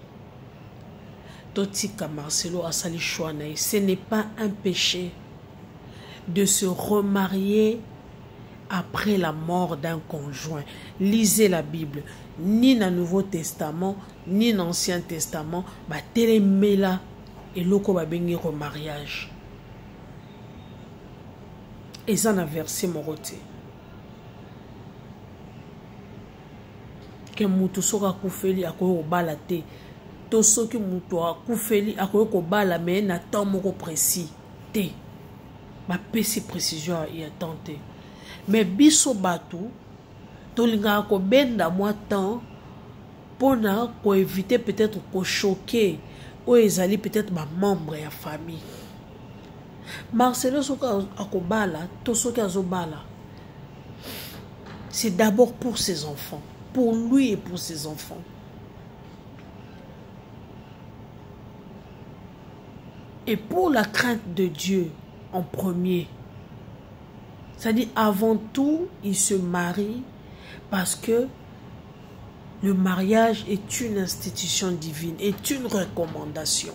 Totika Marcelo asali chouanaï, ce n'est pas un péché de se remarier après la mort d'un conjoint. Lisez la Bible, ni dans le Nouveau Testament, ni dans l'Ancien Testament, bah télémela et loko ba bengi remariage. Et ça n'a versé mon côté. Que mutu soka kufeli akoyo bala te to soki mutu akufeli akoyo ko bala mais na temps moko précis te ba pesi précision ya tenter mais biso batu to linga ko benda moi temps pona ko éviter peut-être ko choquer ou ezali peut-être ba membre ya famille. Marcelo soka akobala to soki azobala c'est d'abord pour ses enfants, pour lui et pour ses enfants. Et pour la crainte de Dieu en premier. C'est-à-dire avant tout, il se marie parce que le mariage est une institution divine, est une recommandation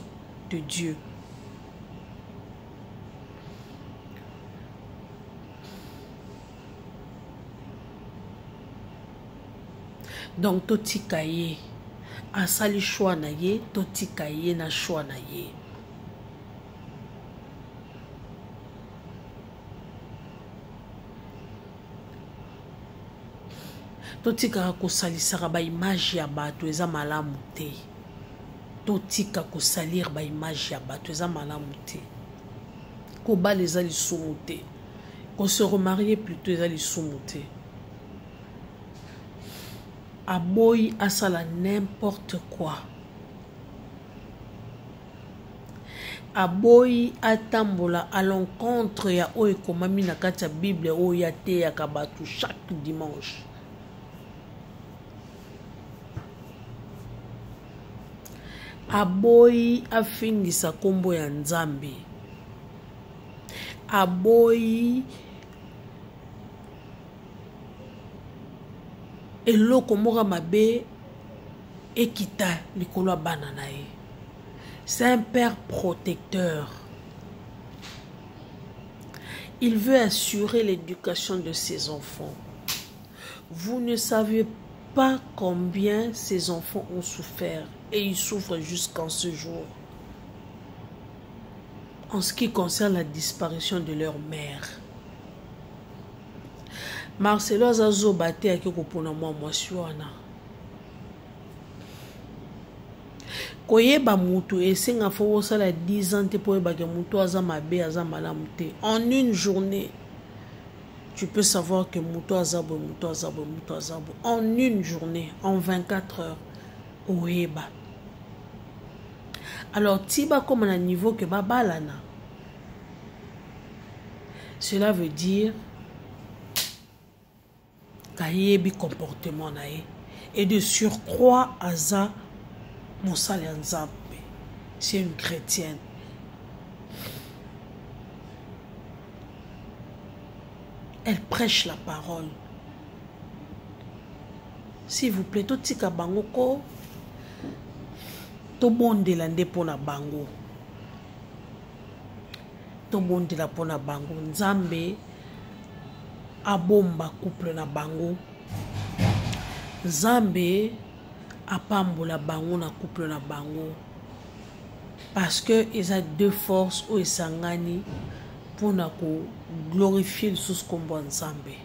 de Dieu. Donc totika ye asali choix na ye, totika ye na choix na ye. Totika kosalisaka ba image ya bato eza malamu te. Totika kosalir ba image ya bato eza malamu te. Ko ba les lisumu te. Ko se remarier plutôt eza lisumu te. aboyi asala n'importe quoi. Aboyi atambola à l'encontre ya oyo ekomami na kati ya Bible oyo yateyaka bato chaque dimanche. Aboyi afingisa kombo ya Nzambe. Aboyi eloko moko mabe ekita likolo ya bana na ye. C'est un père protecteur. Il veut assurer l'éducation de ses enfants. Vous ne savez pas combien ces enfants ont souffert et ils souffrent jusqu'en ce jour. En ce qui concerne la disparition de leur mère. Marcelo Azazo bate akiko pona mwasi wana. Koyeba mutu esenga fo osala 10 ans te po yebake mutu aza mabe aza malamu te. En une journée, tu peux savoir que mutu azabo, mutu azabo, mutu azabo. En une journée, en 24 heures, oyeba. Alors, tiba comme à un niveau que babalana. Cela veut dire kayebi comportement nae et de surcroît aza Moussali Nzambe. C'est une chrétienne. Elle prêche la parole. S'il vous plaît, tout tika bango ko to bonde lande pona bango. To bonde la pona bango. Nzambe abomba couple na bango. Nzambe apambola bango na couple na bango. Parce que ils ont deux forces ou esangani pour na ko glorifier le sous kombo Nzambe.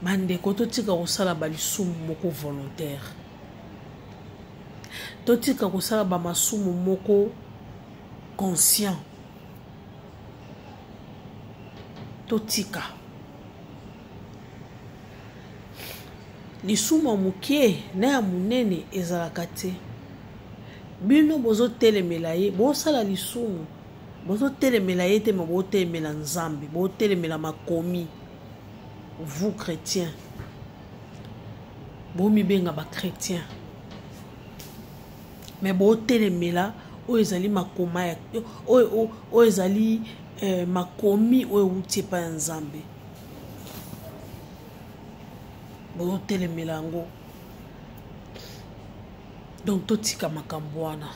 Bande ko to tika ko sala ba lisumu moko volontaire. To tika ko sala ba masumu moko conscient. To tika lisumu mukie na ya munene ezalaka te. Bino bozo telemela ye, bo sala lisumu. Bozo telemela ye te, bo telemela Nzambe, bo telemela makomi. Vous chrétiens. Bo mi benga ba chrétien. Mais bo telemela o ezali makoma ya o ezali makomi o utie pa Nzambe. Bo telemela ngo. Donc totika makambo wana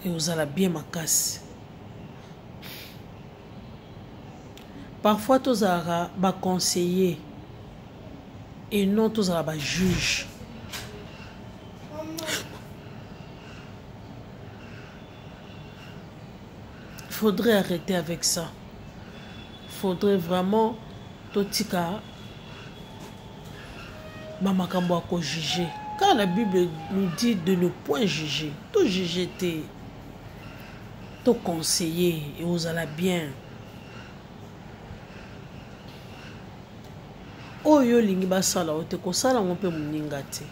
et ozala bien makasi. Parfois tozala ba conseiller et non tozala ba juge. Il faudrait arrêter avec ça. Il faudrait vraiment totika ba makambo ako juger. Quand la Bible nous dit de ne point juger, tout juger, tout conseiller et vous allez bien. Oyo lingi basala ote ko sala ngompe muninga te.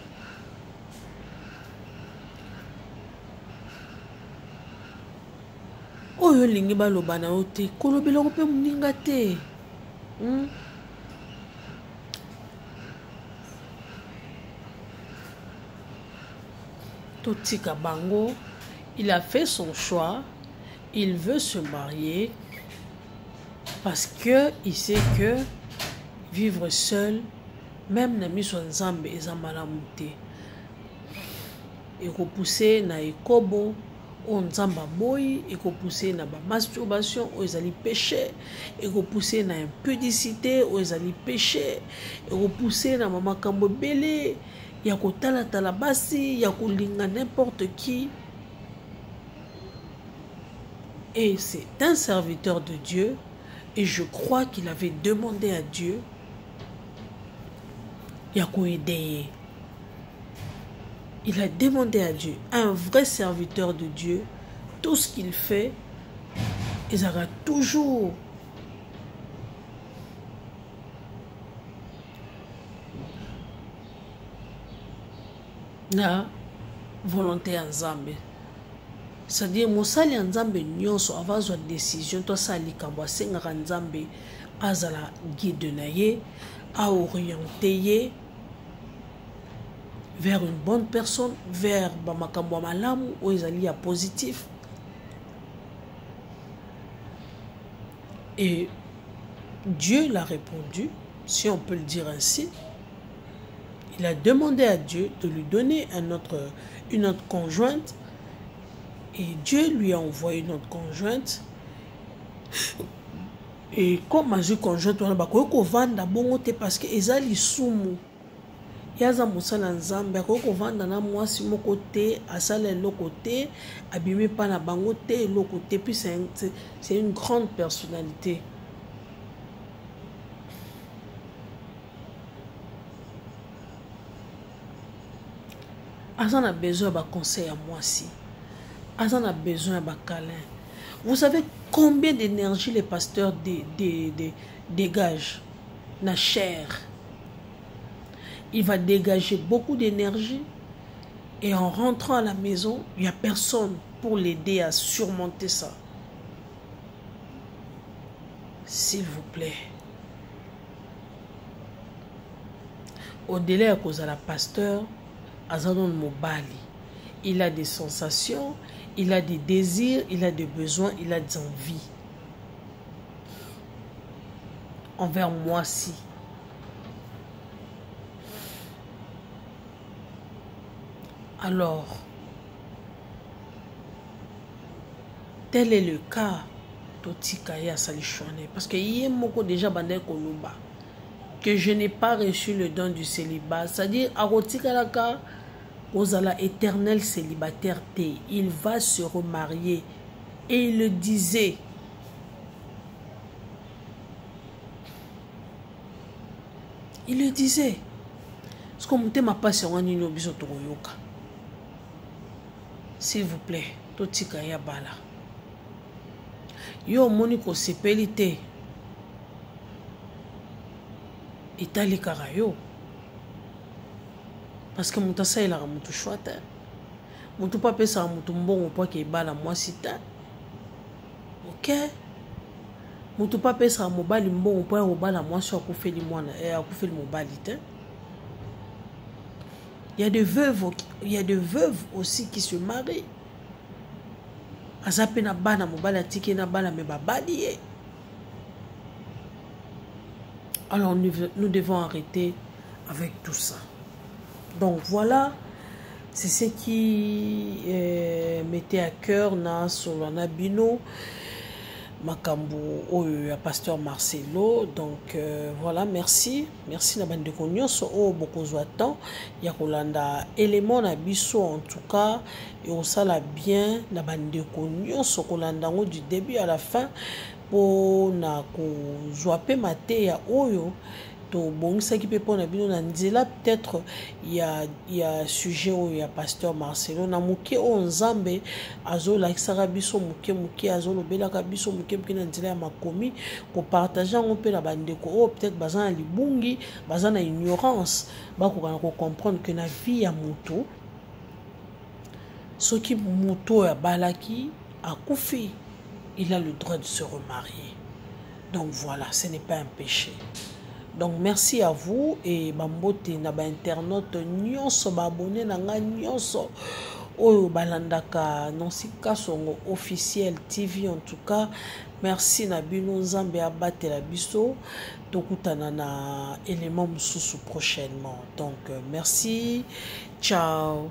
Oyo lingi baloba na ote kolobela ngompe muninga te. Totika bango, il a fait son choix, il veut se marier parce que il sait que vivre seul, même na miso Nzambe ezamala muté. Et repousser na ekobo, on Nzamba boy, et repousser na ba masturbation, ou ezali péché, et repousser na impudicité, ou ezali péché, et repousser na mama kambo belé. Il y a kotala talabasi, il y a kolinga n'importe qui. Et c'est un serviteur de Dieu. Et je crois qu'il avait demandé à Dieu. Il y a koideye. Il a demandé à Dieu, un vrai serviteur de Dieu, tout ce qu'il fait, il aura toujours na volonté ya nzambe. C'est-à-dire mosali ya nzambe nyonso avazwa décision to sa likambo asengaka nzambe azala guide na ye, a orienté ye vers une bonne personne, vers bamakambo ya malamu oyo ezali ya positif. Et Dieu l'a répondu, si on peut le dire ainsi. Il a demandé à Dieu de lui donner une autre conjointe. Et Dieu lui a envoyé une autre conjointe. Et comme ma conjointe, on a dit vanda bongo te parce que ezali sumu. Yaza musala nzambe ko vanda na mwasi moko te, asala eloko te, abimi pa na bango te eloko te. Puis c'est une grande personnalité. Azan a besoin de conseil à moi aussi. Azan a besoin de câlin. Vous savez combien d'énergie les pasteurs dégagent la chair? Il va dégager beaucoup d'énergie et en rentrant à la maison, il n'y a personne pour l'aider à surmonter ça. S'il vous plaît. Au-delà de cause à la pasteur, Azanon Mobali, il a des sensations, il a des désirs, il a des besoins, il a des envies. Envers moi si. Alors, tel est le cas d'Otikaya Salichouane. Parce qu'il y a beaucoup déjà bandé Koluba que je n'ai pas reçu le don du célibat. C'est-à-dire, à Otikalaka, Ozala éternel célibataire T. Il va se remarier. Et il le disait. Il le disait. Parce que je m'a pas sur un inobiso toroyoka. S'il vous plaît, totika ya bala. Yo moniko sepelite. Itali karayo. Parce que moutasa il a mutu chouata. Mutu pas pesa mutu mbongo po ke bala moi sita. OK? Mutu pas pesa mobali mbongo po ya bala moi so akufeli mwana akufeli mobali te. Il y a des veuves aussi qui se marient. Azape na bana mobala tiki na bana me babali. Alors nous devons arrêter avec tout ça. Donc voilà, c'est ce qui mettait à cœur na Solana Bino. Makambo au pasteur Marcelo. Donc voilà, merci na bande konyoso o bokozo temps ya kolanda élément na biso en tout cas et on sala bien na bande konyoso kolanda ngo du début à la fin pour na ko zoape mate ya oyo to bongisa ki pe pona bino na nzela. Peut-être il y a sujet où il y a pasteur Marcelo na muke o nzambe azo la kisaka biso muke azo lobela ka biso muke na nzela ya makomi ko partager on peut la bande ko o peut-être bazana libungi bazana ignorance ba ko comprendre que na vie ya muto ce qui muto ya balaki akufi il a le droit de se remarier. Donc voilà, ce n'est pas un péché. Donc merci à vous et bambote na ba internaute nyonso ba abonné na nga nyonso oyo balandaka Nonsika Songo officiel TV. En tout cas merci na bino nzambe abatela biso tokutana na élément mususu prochainement. Donc merci, ciao.